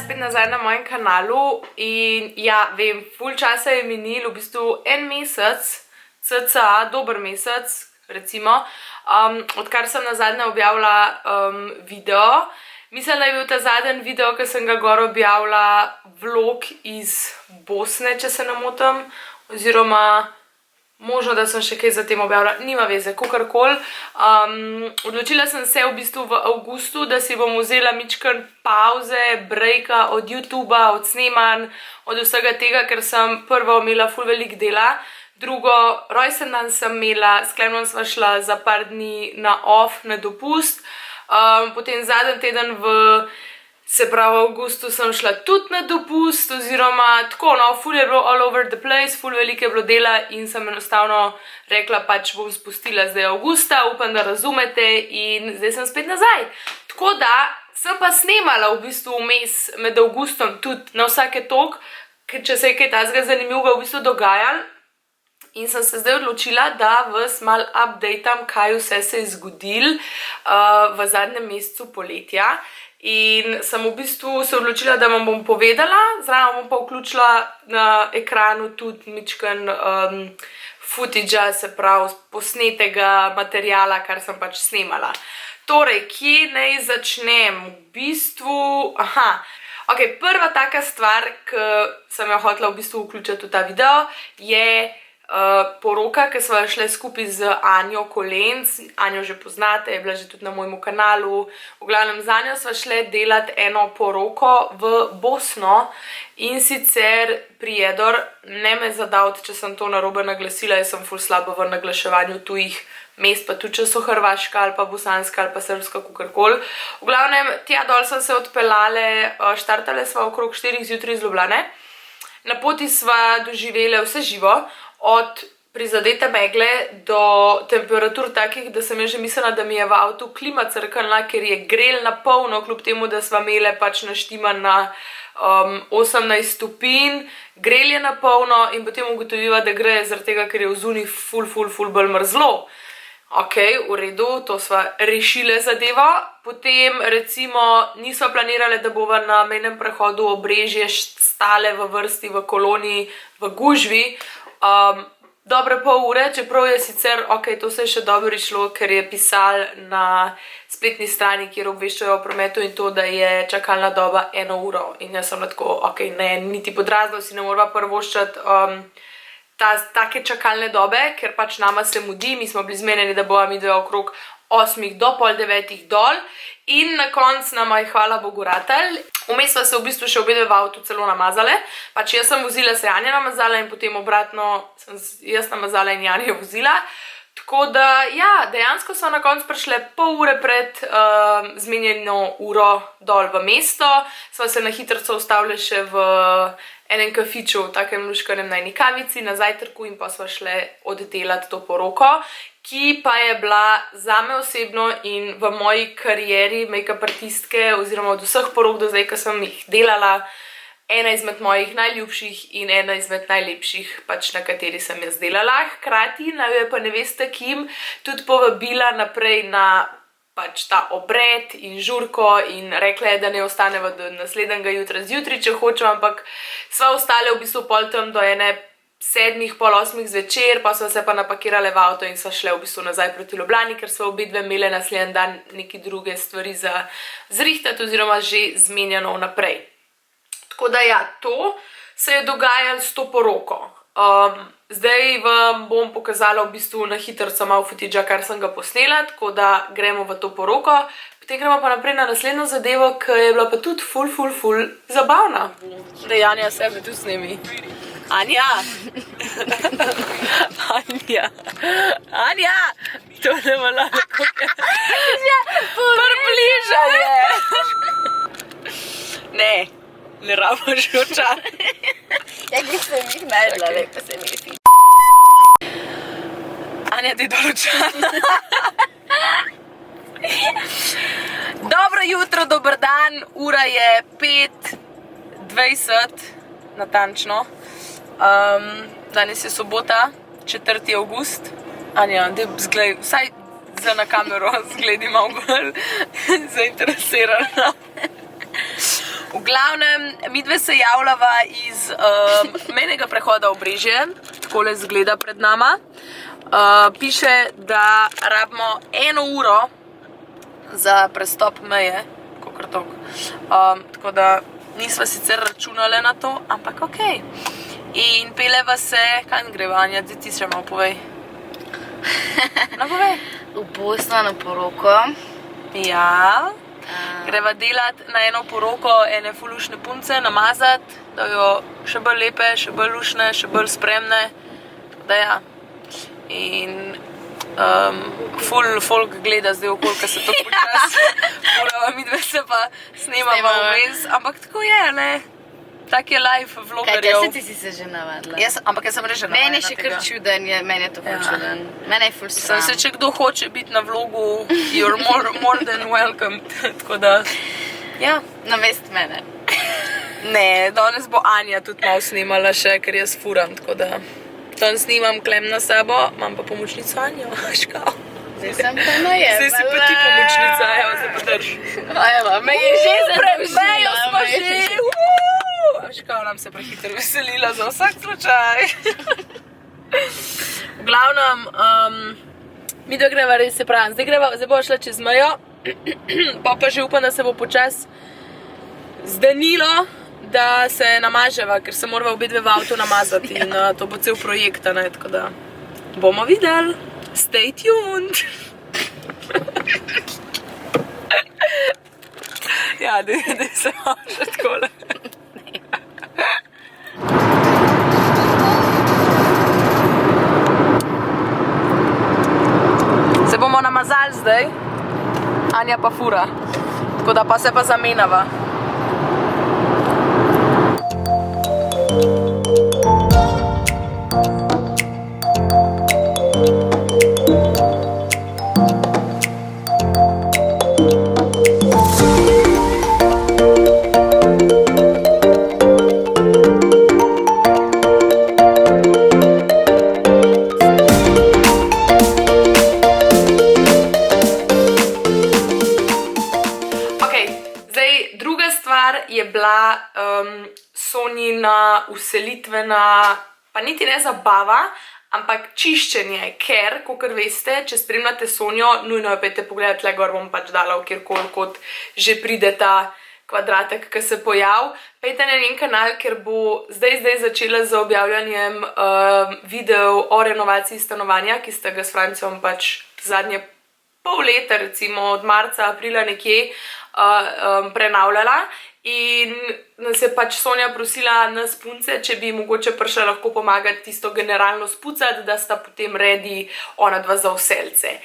spet nazaj na mojem kanalu in ja, vem, ful časa je minil, v bistvu en mesec, cca, dober mesec, recimo, odkar sem nazadnje objavila video. Mislim, da je bil ta zadnji video, ki sem ga gor objavila, vlog iz Bosne, če se ne motim, oziroma možno, da sem še kaj zatem objavila, nima veze, kakorkoli. Odločila sem se v bistvu v avgustu, da si bom vzela mičken pauze, breaka od YouTubea, od snemanj, od vsega tega, ker sem prvo imela ful veliko dela. Drugo, rojsten dan sem imela, s Klemnom sva šla za par dni na off, na dopust. Potem zadnji teden se pravi, v avgustu sem šla tudi na dopust, oziroma tako, no, ful je bilo all over the place, ful veliko je bilo dela in sem enostavno rekla, pač bom spustila zdaj avgusta, upam, da razumete in zdaj sem spet nazaj. Tako da sem pa snemala v bistvu vmes med avgustom tudi na vsake toliko, če se je kaj tazga zanimivega v bistvu dogajalo. In sem se zdaj odločila, da vas malo updateam, kaj vse se je zgodilo v zadnjem mesecu poletja. In sem v bistvu se odločila, da vam bom povedala, zraven bom pa vključila na ekranu tudi mičken footage, se pravi posnetega materijala, kar sem pač snemala. Torej, kje naj začnem? V bistvu, ok, prva taka stvar, ki sem jo hotela v bistvu vključiti v ta video, je poroka, ki sva šle skupaj z Anjo Kolenc. Anjo že poznate, je bila že tudi na mojemu kanalu. V glavnem z Anjo sva šle delati eno poroko v Bosno in sicer Prijedor. Ne me zadavati, če sem to narobe naglasila, jaz sem ful slaba v naglaševanju tujih mest, pa tudi če so hrvaška ali pa bosanska ali pa srbska, kakorkoli. V glavnem, tja dol sem se odpeljale, štartale sva okrog 4 zjutraj iz Ljubljane. Na poti sva doživele vse živo, od prizadete megle do temperatur takih, da sem že mislila, da mi je v avtu klima crknila, ker je grel na polno, kljub temu, da sva imele pač naštiman na 18 stopinj, grel je na polno in potem ugotoviva, da gre zaradi tega, ker je v zunaj ful bolj mrzlo. Ok, v redu, to sva rešile zadevo. Potem recimo nisva planirale, da bova na mejnem prehodu Obrežje stale v vrsti, v koloniji, v gužvi. Dobre pol ure, čeprav je sicer, ok, to se je še dobro išlo, ker je pisal na spletni strani, kjer obveščajo o prometu in to, da je čakalna doba 1 uro. In jaz sem tako, ok, ne, niti podrazno si ne morava prvoščati take čakalne dobe, ker pač nama se mudi, mi smo bili zmenjeni, da bova midve okrog 8 do pol 9 dol in na koncu nama je hvala Bogu ratelj. Vmes sva se v bistvu še obedve v avtu celo namazale, pač jaz sem vozila, se Anja namazala in potem obratno sem jaz namazala in Janja vozila. Tako da, ja, dejansko so na koncu prišle pol ure pred zmenjeno uro dol v mesto, sva se na hitrico ustavile še v enem kafiču, v takem luškanem na eni kavici, na zajtrku in pa sva šle oddelati to poroko, ki pa je bila zame osebno in v moji karieri make-up artistke oziroma od vseh porok do zdaj, ki sem jih delala, ena izmed mojih najljubših in ena izmed najlepših, pač na kateri sem jaz delala. Hkrati, naj jo pa ne veste kim, tudi povabila naprej na pač ta obred in žurko in rekla je, da ne ostaneva do naslednjega jutra zjutraj, če hočem, ampak sva ostale v bistvu pol tam do ene 7, pol 8 zvečer, pa sva se pa napakirale v avto in sva šle v bistvu nazaj proti Ljubljani, ker sva obedve imele naslednji dan neke druge stvari za zrihtati oziroma že zmenjeno naprej. Tako da ja, to se je dogajalo s to poroko. Zdaj vam bom pokazala v bistvu na hitrico malo footage, kar sem ga posnela, tako da gremo v to poroko. Potem gremo pa naprej na naslednjo zadevo, ki je bila pa tudi ful zabavna. Da Anja sebe tu snemi. Anja! Anja! To ne bo lahko. Približa je! Ne rabiš očara. Jak bi se mi najdla, lepo se mi fi. Anja, ti dol očara. Dobro jutro, dober dan, ura je 5:20, natančno. Danes je sobota, 4. avgust. Anja, zglej, vsaj za na kamero zgledi malo bolj zainteresirana. V glavnem, midve se javljava iz mejnega prehoda Obrežje, takole zgleda pred nama. Piše, da rabimo 1 uro za prestop meje, kakor tok. Tako da nisva sicer računale na to, ampak okej. In peleva se, kam greva, Anja, zdaj ti še malo povej. No, povej. V Bosno na poroko. Ja. Greva delati na eno poroko ene ful lušne punce, namazati, da jo še bolj lepe, še bolj lušne, še bolj spremne. Da ja. In ful folk gleda zdaj okol, ko se to počas. Fulava midve se pa snemava vmes, ampak tako je, ne? Tak je life vlogerjev. Kaj, ti si se že navadila? Ampak jaz sem res že navadila. Meni je še kar čuden, meni je to ful čuden. Meni je ful sram. Se, če kdo hoče biti na vlogu, you're more than welcome. Tako da, ja. Namest mene. Ne, danes bo Anja tudi malo snimala še, ker jaz furam, tako da. Danes snimam Klem na sabo, imam pa pomočnico Anjo, škao. Zdaj sem pa najebala. Zdaj si pa ti pomočnica, evo se pa drž. Evo, me je že zadržila. Mejo smo že, škao nam se prehiter veselila za vsak slučaj. V glavnem, mi da greva res se pravim, zdaj bo šla čez mejo, pa že upam, da se bo počas zdanilo, da se namaževa, ker se morava obedve v avto namazati in to bo cel projekt, ne, tako da bomo videli. Stay tuned! Ja, dej se malo še takole. Se bomo namazali zdaj, Anja pa fura, tako da pa se pa zamenjava. Je bila Sonjina uselitvena, pa niti ne zabava, ampak čiščenje, ker, kakor veste, če spremljate Sonjo, nujno jo pejte pogledati, tle gor bom pač dala v kjerkoli, kot že pride ta kvadratek, ki se pojav. Pejte na njen kanal, ker bo zdaj začela z objavljanjem videov o renovaciji stanovanja, ki ste ga s Francijom pač zadnje pol leta, recimo od marca, aprila nekje, prenavljala. In nas je pač Sonja prosila nas punce, če bi mogoče prišla lahko pomagati tisto generalno spucati, da sta potem ready ona dva za vselce.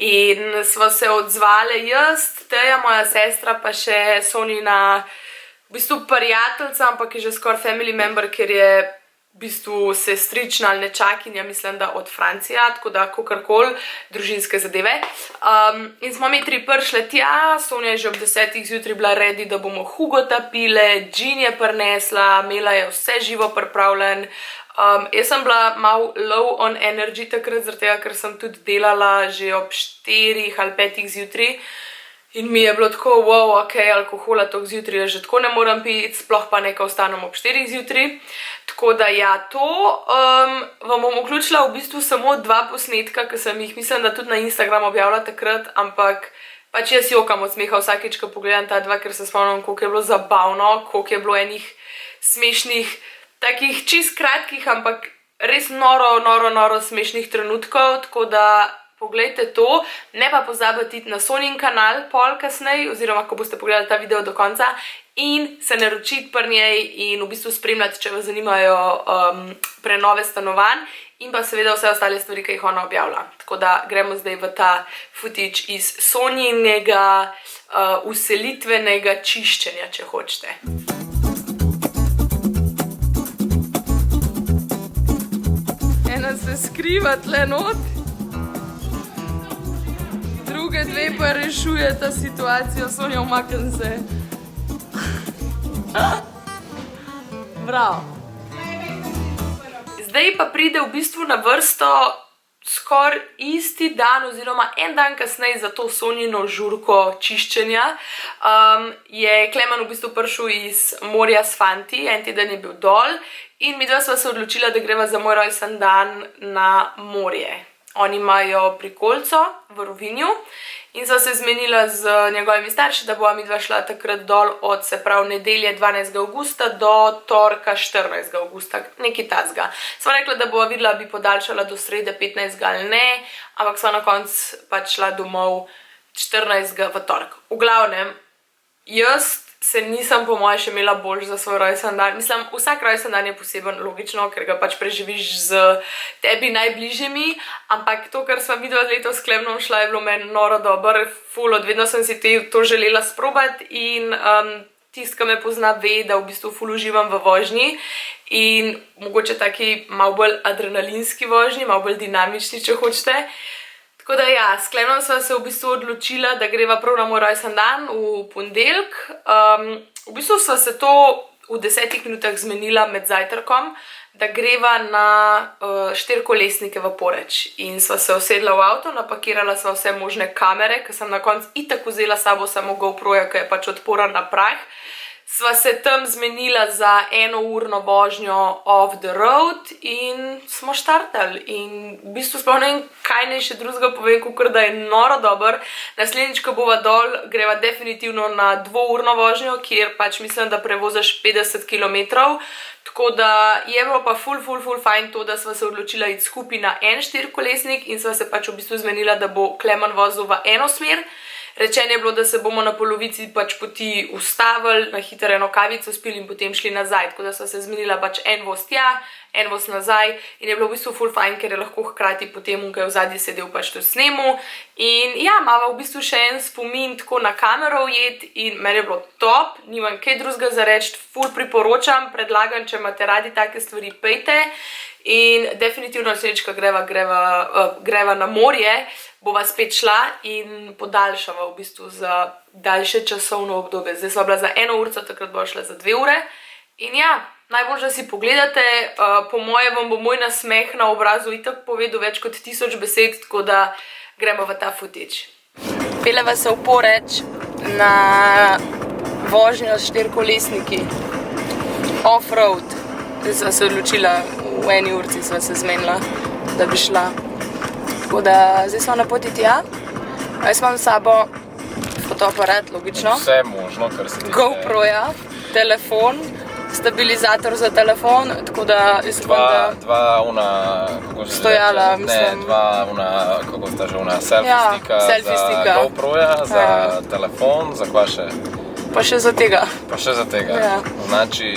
In sva se odzvale jaz, Teja, moja sestra, pa še Sonjina v bistvu prijateljica, ampak je že skoraj family member, ker je v bistvu sestrična ali nečakinja, mislim, da od Francija, tako da kakorkoli, družinske zadeve. In smo mi tri prišle tja, Sonja je že ob 10 zjutraj bila ready, da bomo Hugota pile, Jean je prinesla, imela je vse živo pripravljen. Jaz sem bila malo low on energy takrat, zaradi tega, ker sem tudi delala že ob 4 ali 5 zjutraj. In mi je bilo tako, wow, ok, alkohola toliko zjutraj, že tako ne moram piti, sploh pa nekaj ostanem ob 4 zjutraj. Tako da ja, to vam bom vključila v bistvu samo 2 posnetka, ki sem jih, mislim, da tudi na Instagram objavila takrat, ampak pač jaz jokam od smeha vsakeč, ko pogledam ta 2, ker se spomnim, koliko je bilo zabavno, koliko je bilo enih smešnih, takih čist kratkih, ampak res noro smešnih trenutkov, tako da poglejte to, ne pa pozabite iti na Sonjin kanal pol kasneje, oziroma ko boste pogledali ta video do konca, in se naročiti pri njej in v bistvu spremljati, če vas zanimajo prenove stanovanj in pa seveda vse ostale stvari, ki jih ona objavlja. Tako da gremo zdaj v ta footage iz Sonjinega uselitvenega čiščenja, če hočete. Ena se skriva tle not, druge dve pa rešujeta situacijo. Sonja, umaknem se. Bravo. Zdaj pa pride v bistvu na vrsto skoraj isti dan oziroma en dan kasneje za to Sonjino žurko čiščenja je Klemen v bistvu prišel iz morja s fanti, en teden je bil dol in midva sva se odločila, da greva za moj rojsten dan na morje. Oni imajo prikolico v Rovinju in sva se zmenila z njegovimi starši, da bova midva šla takrat dol od, se pravi, nedelje 12. avgusta do torka 14. avgusta, nekaj tazga. Sva rekla, da bova videla, bi podaljšala do srede 15. ali ne, ampak sva na koncu pač šla domov 14. v torek. V glavnem, jaz se nisem po moje še imela boljš za svoj rojsten dan. Mislim, vsak rojsten dan je poseben, logično, ker ga pač preživiš z tebi najbližjimi, ampak to, kar sva videla letos s Klemenom šla, je bilo meni noro dobro, ful, odvedno sem si to želela sprobati in tist, ki me pozna, ve, da v bistvu ful uživam v vožnji in mogoče taki malo bolj adrenalinski vožnji, malo bolj dinamični, če hočete. Tako da ja, s Klemenom sva se v bistvu odločila, da greva prav na moj rojsten dan v ponedeljek. V bistvu sva se to v 10 minutah zmenila med zajtrkom, da greva na 4-kolesnike v Poreč. In sva se usedla v avto, napakirala sva vse možne kamere, ker sem na koncu itak vzela sabo samo GoPro-ja, ki je pač odporen na prah. Sva se tam zmenila za 1-urno vožnjo off the road in smo štartali. In v bistvu sploh ne vem, kaj naj še drugega povem, kakor da je noro dober. Naslednjič, ko bova dol, greva definitivno na 2-urno vožnjo, kjer pač mislim, da prevozaš 50 km. Tako da je bilo pa ful fajn to, da sva se odločila iti skupaj na en 4-kolesnik in sva se pač v bistvu zmenila, da bo Klemen vozil v eno smer. Rečeno je bilo, da se bomo na polovici pač poti ustavili, na hitro eno kavico spili in potem šli nazaj. Tako da sva se zmenila pač en voz tja, en voz nazaj in je bilo v bistvu ful fajn, ker je lahko hkrati potem, ko je v zadnji sedel, pač to snemu. In ja, imava v bistvu še en spomin tako na kamero ujet in meni je bilo top, nimam kaj drugega za reči, ful priporočam, predlagam, če imate radi take stvari, pejte. In definitivno naslednjič, ko greva na morje, bova spet šla in podaljšava v bistvu za daljše časovno obdobje. Zdaj sva bila za 1 urco, takrat bova šla za 2 ure. In ja, najbolj, da si pogledate, po moje vam bo moj nasmeh na obrazu itak povedal več kot 1000 besed, tako da gremo v ta footage. Peljeva se v Poreč na vožnjo s 4-kolesniki. Off-road. Zdaj sva se odločila, v 1 urci sva se zmenila, da bi šla. Tako da zdaj smo na poti tja. Jaz imam s sabo fotoaparat, logično. Vse možno, kar se tiče. GoPro-ja, telefon, stabilizator za telefon, tako da jaz upam, da... Kako se stojala, reče? mislim. Ne, kako sta že selfie stika za GoPro-ja, za telefon, za kva še? Pa še za tega. Pa še za tega. Ja. Znači,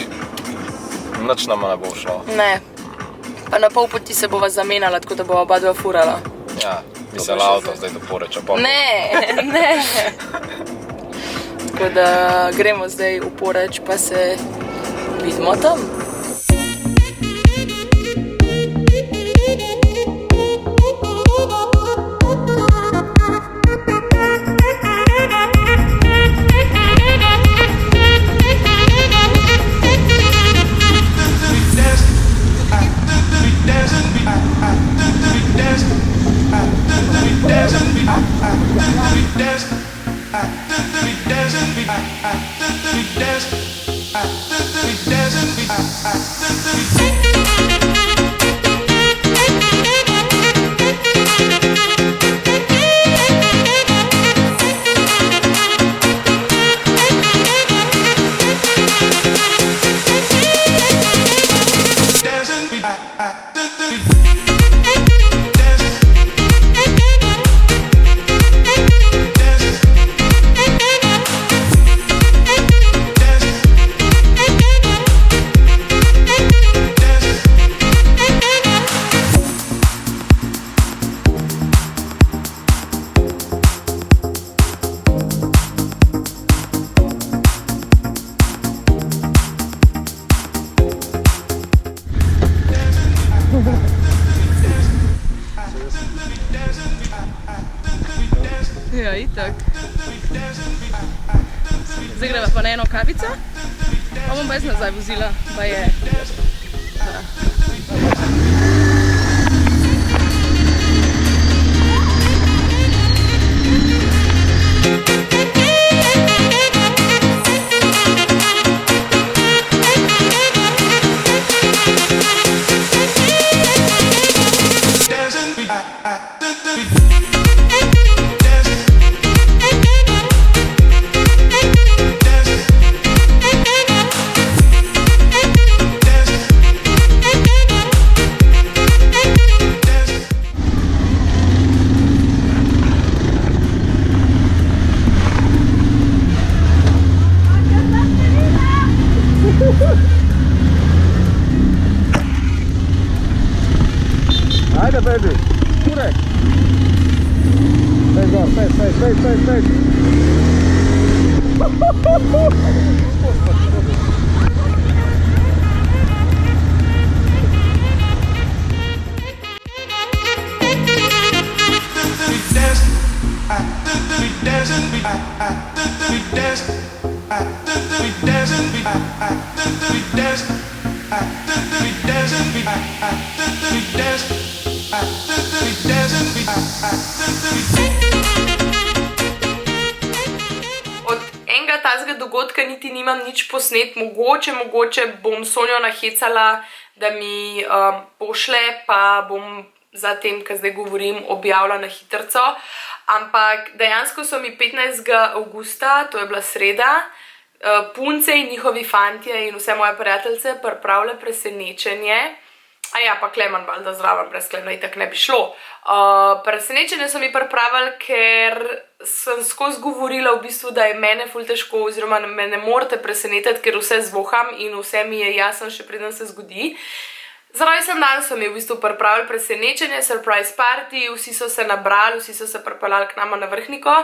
nič nama ne bo šlo. Ne. Pa na pol poti se bova zamenjala, tako da bova oba dva furala. Ja, misel avto zdaj do Poreča. Ne. Tako da gremo zdaj v Poreč, pa se vidimo tam. Ja, itak. Zdaj greva pa na eno kavico, pa bom pa jaz nazaj vozila, pa je... Da. Od enega tazga dogodka niti nimam nič posnet, mogoče bom Sonjo nahecala, da mi pošle, pa bom zatem, ko zdaj govorim, objavila na hitrco. Ampak dejansko so mi 15. avgusta, to je bila sreda, punce in njihovi fantje in vse moje prijateljice pripravile presenečenje. Pa Klemen valjda zraven, brez Klemena itak ne bi šlo. Presenečenje so mi pripravili, ker sem skozi govorila v bistvu, da je mene ful težko oziroma me ne morete presenetiti, ker vse zvoham in vse mi je jasno, še preden se zgodi. Zaradi sem dan so mi v bistvu pripravili presenečenje, surprise party, vsi so se nabrali, vsi so se pripeljali k nama na Vrhniko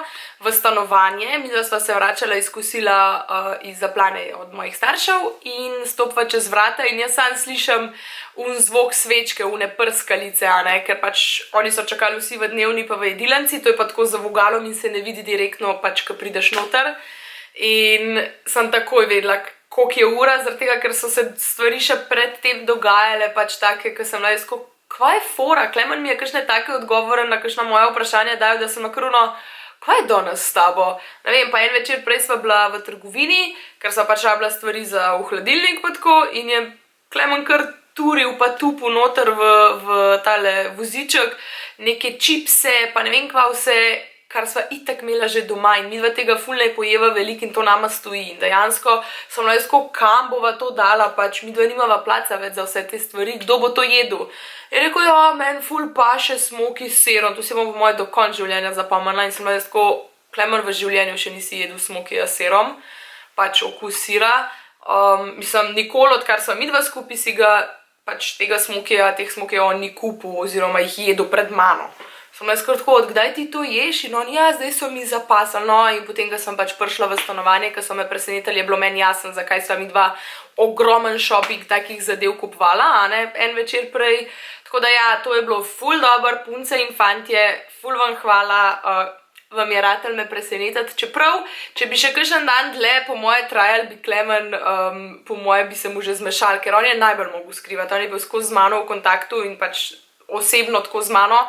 v stanovanje. Midva sva se vračala iz kosila iz Zaplane od mojih staršev in stopva čez vrata in jaz sam slišim zvok svečke, une prskalice, ker pač oni so čakali vsi v dnevni pa v jedilnici, to je pa tako za vogalom in se ne vidi direktno, pač, ko prideš noter. In sem takoj vedela, koliko je ura, zaradi tega, ker so se stvari še pred tem dogajale, pač take, ko sem lahko, kva je fora? Klemen mi je kakšne take odgovore na kakšna moja vprašanja dajal, da sem akruno, kva je danes s tabo? Ne vem, pa en večer prej sva bila v trgovini, ker sva pač rabila stvari za v hladilnik pa tako in je Klemen kar turil pa tupu noter v tale voziček, neke čipse, pa ne vem kva vse, kar sva itak imela že doma in midva tega ful ne pojeva veliko in to nama stoji. In dejansko sem lahko, kam bova to dala, pač midva nimava placa več za vse te stvari, kdo bo to jedel. Je rekel, ja, meni ful paše smoki s serom, to si bom po moje do konca življenja zapomnila in sem lahko, Klemen v življenju še nisi jedel smokija s serom, pač okus sira. Mislim, nikoli, odkar sva midva skupaj si ga, pač teh smokijev on ni kupil oziroma jih jedel pred mano. Sem jaz kar tako, odkdaj ti to ješ? In on, ja, zdaj so mi zapasali, no, in potem, ko sem pač prišla v stanovanje, ko so me presenetili, je bilo meni jasno, zakaj sva mi dva ogromen shopping takih zadev kupovala, en večer prej. Tako da ja, to je bilo ful dober, punce in fantje, ful vam hvala, vam je ratel me presenetiti. Čeprav, če bi še kakšen dan dlje, po moje trajal, bi Klemen, po moje bi se mu že zmešal, ker on je najbolj mogel skrivati, on je bil skozi z mano v kontaktu in pač osebno tako z mano.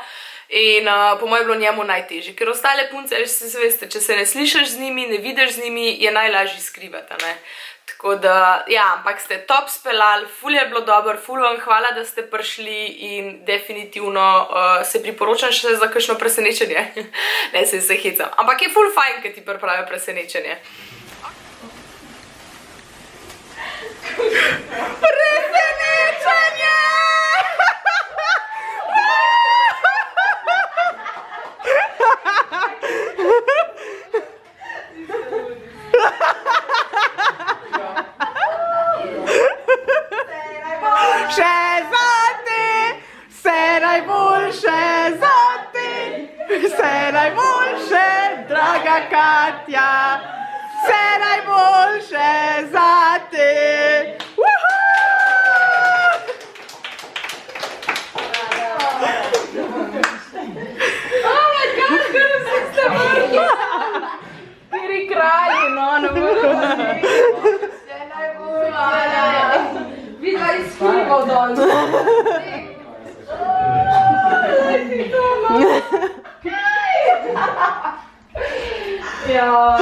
In po mojem je bilo njemu najtežje, ker ostale punce, se veste, če se ne slišiš z njimi, ne vidiš z njimi, je najlažje skrivati, Tako da, ja, ampak ste top speljali, ful je bilo dobro, ful vam hvala, da ste prišli in definitivno se priporočam še za kakšno presenečenje. Ne, se hecam, ampak je ful fajn, kad ti pripravijo presenečenje. Presenečenje! Vse najboljše, draga Katja, vse najboljše zate. Oh my god, kako se ste vrli? Kjeri kralji, no, ne vrli. Vse najboljše. Vidva iz filmov dol. Ja.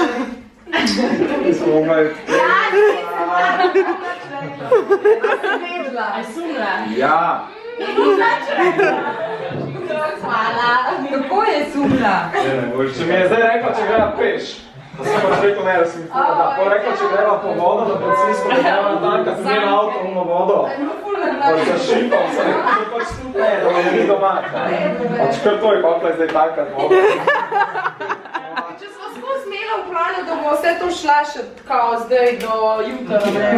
Ja. Kako je sumla? Če mi je zdaj rekla, če greva peš, da sem pač rekel, ne, da sem da. Po rekla, če greva po vodo, da predsedstvo ne greva na dan, kad sem imel avto na vodo. Za šipom sem rekel, da pač tukaj, da me ni doma. Pač kar to je, kakla je zdaj tankat vodo. Če smo skozi imela v planu, da bomo vse to šla še kao zdaj do jutra, ne?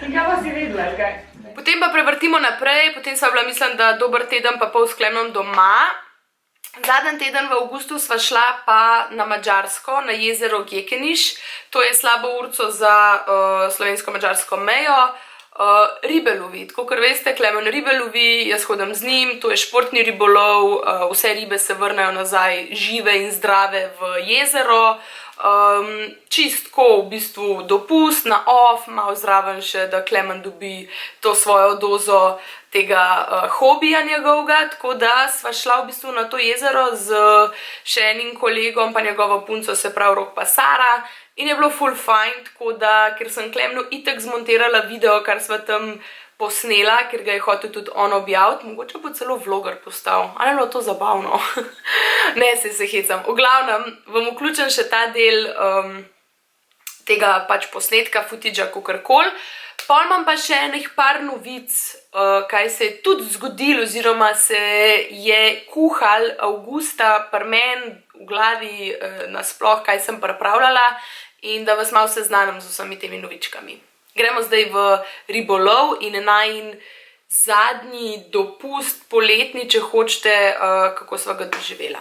In kaj pa si vedela, kaj? Potem pa prevrtimo naprej, potem sva bila, mislim, da dober teden pa pol s Klemenom doma. Zadnji teden v avgustu sva šla pa na Madžarsko, na jezero Gekeniš. To je slabo urco za slovensko-madžarsko mejo. Ribe lovi, tako ker veste, Klemen ribe lovi, jaz hodim z njim, to je športni ribolov, vse ribe se vrnejo nazaj žive in zdrave v jezero. Čistko v bistvu dopust na off, malo zraven še, da Klemen dobi to svojo dozo tega hobija njegovega, tako da sva šla v bistvu na to jezero z še enim kolegom, pa njegovo punco, se pravi Rok pa Sara. In je bilo ful fajn, tako da, ker sem Klemnu itak zmontirala video, kar sva tam posnela, ker ga je hotel tudi on objaviti, mogoče bo celo vloger postal, ali je bilo to zabavno? Ne, se hecam. V glavnem, vam vključim še ta del tega pač posnetka, footage-a, kakorkoli. Pol imam pa še enih par novic, kaj se je tudi zgodilo, oziroma se je kuhal avgusta pri meni v glavi nasploh, kaj sem pripravljala in da vas malo seznanim z vsemi temi novičkami. Gremo zdaj v ribolov in najin zadnji dopust poletni, če hočete, kako sva ga doživela.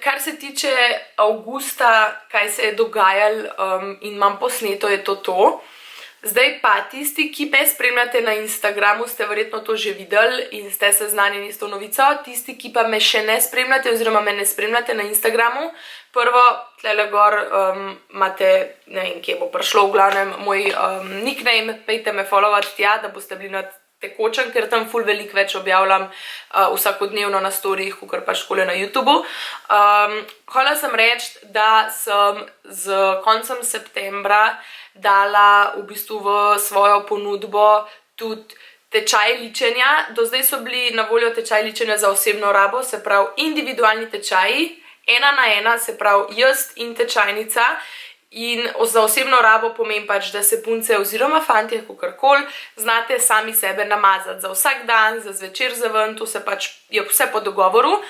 Kar se tiče avgusta, kaj se je dogajalo in imam posneto, je to. Zdaj pa tisti, ki me spremljate na Instagramu, ste verjetno to že videli in ste seznanjeni s to novico. Tisti, ki pa me še ne spremljate oziroma me ne spremljate na Instagramu, prvo, tlele gor imate, ne vem, kje bo prišlo, v glavnem moj nickname, pejte me followati tja, da boste bili na tekočen, ker tam ful veliko več objavljam vsakodnevno na storijih, kakor pa škole na YouTubeu. Hvala sem reči, da sem z koncem septembra dala v bistvu v svojo ponudbo tudi tečaj ličenja. Do zdaj so bili na voljo tečaj ličenja za osebno rabo, se pravi individualni tečaji, 1:1, se pravi jaz in tečajnica. In za osebno rabo pomeni pač, da se punce oziroma fantje, kakorkoli, znate sami sebe namazati za vsak dan, za zvečer za ven, to se pač je vse po dogovoru.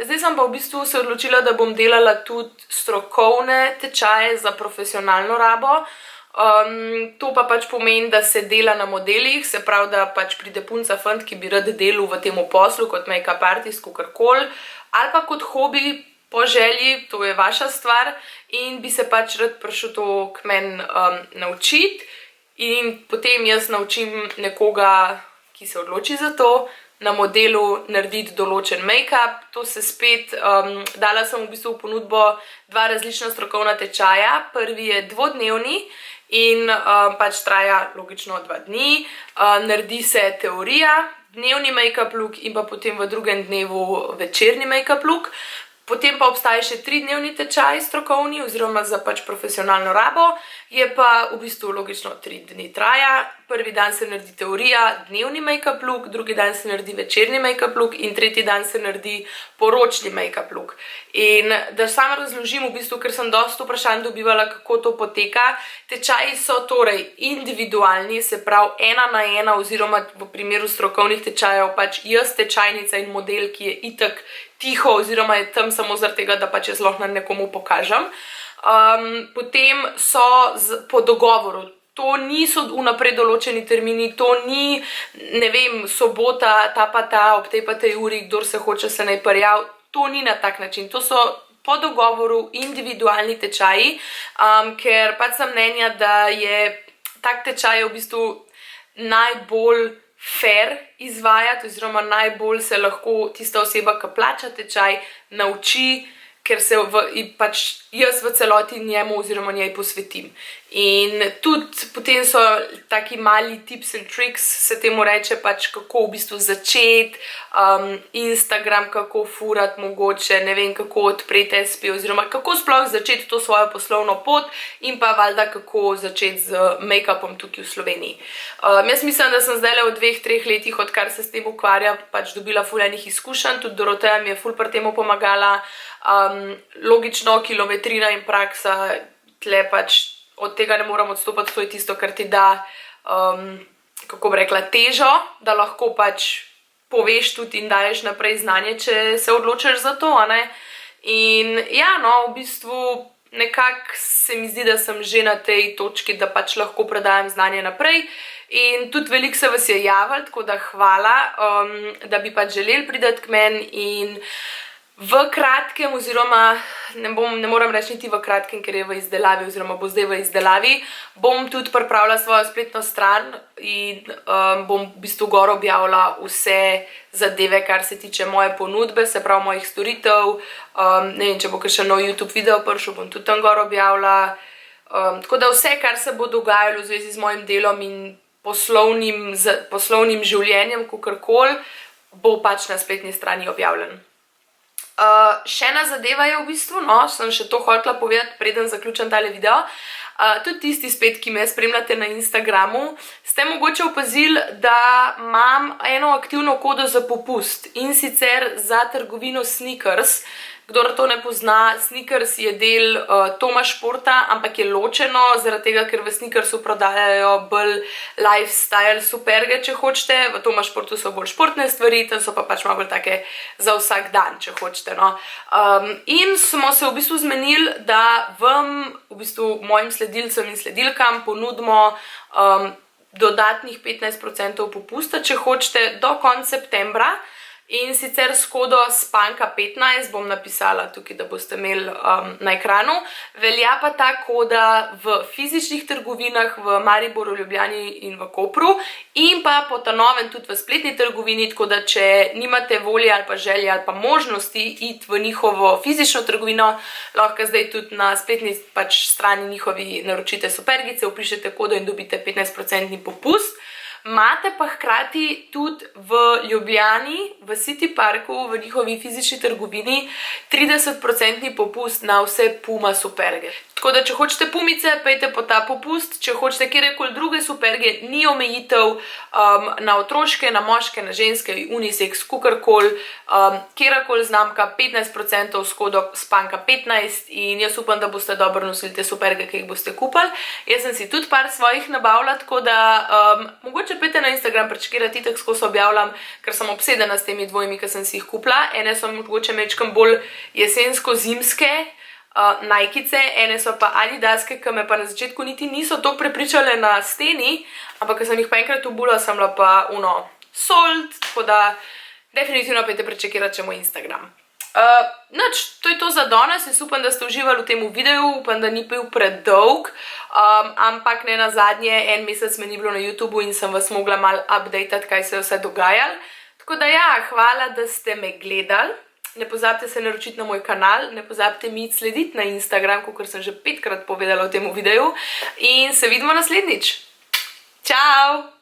Zdaj sem pa v bistvu se odločila, da bom delala tudi strokovne tečaje za profesionalno rabo. To pa pač pomeni, da se dela na modelih, se pravi, da pač pride punca fant, ki bi rad delal v tem poslu kot make-up artist, kakorkoli, ali pa kot hobi, po želji, to je vaša stvar, in bi se pač rad prišel to k meni naučiti in potem jaz naučim nekoga, ki se odloči za to, na modelu narediti določen make-up. To se spet, dala sem v bistvu v ponudbo 2 različna strokovna tečaja. Prvi je 2-dnevni in pač traja logično 2 dni. Naredi se teorija, dnevni make-up look in pa potem v drugem dnevu večerni make-up look. Potem pa obstaja še 3-dnevni tečaj strokovni oziroma za pač profesionalno rabo. Je pa v bistvu logično 3 dni traja. Prvi dan se naredi teorija, dnevni make-up look, drugi dan se naredi večerni make-up look in tretji dan se naredi poročni make-up look. In da samo razložim v bistvu, ker sem dosti vprašanj dobivala, kako to poteka. Tečaji so torej individualni, se pravi 1 na 1 oziroma v primeru strokovnih tečajev pač jaz tečajnica in model, ki je itak tiho oziroma je tam samo zaradi tega, da pač jaz lahko nekomu pokažem. Potem so po dogovoru. To niso vnaprej določeni termini, to ni, ne vem, sobota, ta pa ta, ob tej pa tej uri, kdor se hoče se naj prijavi. To ni na tak način. To so po dogovoru individualni tečaji, ker pač sem mnenja, da je tak tečaj v bistvu najbolj fair izvajati oziroma najbolj se lahko tista oseba, ki plača tečaj, nauči, ker se pač jaz v celoti njemu oziroma njej posvetim. In tudi potem so taki mali tips and tricks, se temu reče pač kako v bistvu začeti, Instagram kako furati mogoče, ne vem kako odpreti SP oziroma kako sploh začeti to svojo poslovno pot in pa valjda kako začeti z make-upom tukaj v Sloveniji. Jaz mislim, da sem zdaj v 2-3 letih, odkar se s tem ukvarjam, pač dobila ful enih izkušenj, tudi Doroteja mi je ful pri temu pomagala. Logično, kilometrina in praksa, tle pač od tega ne moram odstopati, to je tisto, kar ti da, kako bi rekla, težo, da lahko pač poveš tudi in daješ naprej znanje, če se odločiš za to, a ne. In ja, no, v bistvu nekako se mi zdi, da sem že na tej točki, da pač lahko predajam znanje naprej. In tudi veliko se vas je javljalo, tako da hvala, da bi pač želeli priti k meni in v kratkem oziroma, ne moram reči niti v kratkem, ker je v izdelavi oziroma bo zdaj v izdelavi, bom tudi pripravila svojo spletno stran in bom v bistvu gor objavila vse zadeve, kar se tiče moje ponudbe, se pravi mojih storitev. Ne vem, če bo kakšen nov YouTube video prišel, bom tudi tam gor objavila. Tako da vse, kar se bo dogajalo v zvezi z mojim delom in poslovnim življenjem, kakorkoli, bo pač na spletni strani objavljen. Še ena zadeva je v bistvu, no, sem še to hotela povedati, preden zaključim tale video. Tudi tisti spet, ki me spremljate na Instagramu, ste mogoče opazili, da imam eno aktivno kodo za popust in sicer za trgovino Sneakers. Kdor to ne pozna, Sneakers je del Tomašporta, ampak je ločeno, zaradi tega, ker v Sneakersu prodajajo bolj lifestyle superge, če hočete. V Tomašportu so bolj športne stvari, tam so pa pač malo bolj take za vsak dan, če hočete, no. In smo se v bistvu zmenili, da vam, v bistvu mojim sledilcem in sledilkam ponudimo dodatnih 15% popusta, če hočete, do konca septembra. In sicer s kodo SPANKA15 bom napisala tukaj, da boste imeli na ekranu. Velja pa ta koda v fizičnih trgovinah v Mariboru, Ljubljani in v Kopru in pa po ta novem tudi v spletni trgovini, tako da če nimate volje ali pa želje ali pa možnosti iti v njihovo fizično trgovino, lahko zdaj tudi na spletni pač strani njihovi naročite supergice, vpišete kodo in dobite 15% popust. Imate pa hkrati tudi v Ljubljani, v City Parku, v njihovi fizični trgovini 30% popust na vse Puma superge. Tako da, če hočete pumice, pejte po ta popust, če hočete kjerkoli druge superge, ni omejitev na otroške, na moške, na ženske, unisex, kukorkoli, kjerkoli znamka, 15% s kodo SPANKA15 in jaz upam, da boste dobro nosili te superge, ki jih boste kupili. Jaz sem si tudi par svojih nabavila, tako da mogoče pejte na Instagram prečekirati, itak skozi objavljam, ker sem obsedena s temi dvojimi, ki sem si jih kupila. Ene so mogoče mečkam bolj jesensko-zimske Nike'ice, ene so pa Adidaske, ki me pa na začetku niti niso toliko prepričale na steni, ampak ko sem jih pa enkrat obula, sem bila pa sold, tako da definitivno pejte prečekirati še moj Instagram. Nič, to je to za danes, jaz upam, da ste uživali v tem videu, upam, da ni bil predolg, ampak ne nazadnje, en mesec me ni bilo na YouTubeu in sem vas mogla malo updatati, kaj se je vse dogajalo. Tako da ja, hvala, da ste me gledali. Ne pozabite se naročiti na moj kanal, ne pozabite mi slediti na Instagram, kot sem že 5-krat povedala v tem videu. In se vidimo naslednjič. Čau!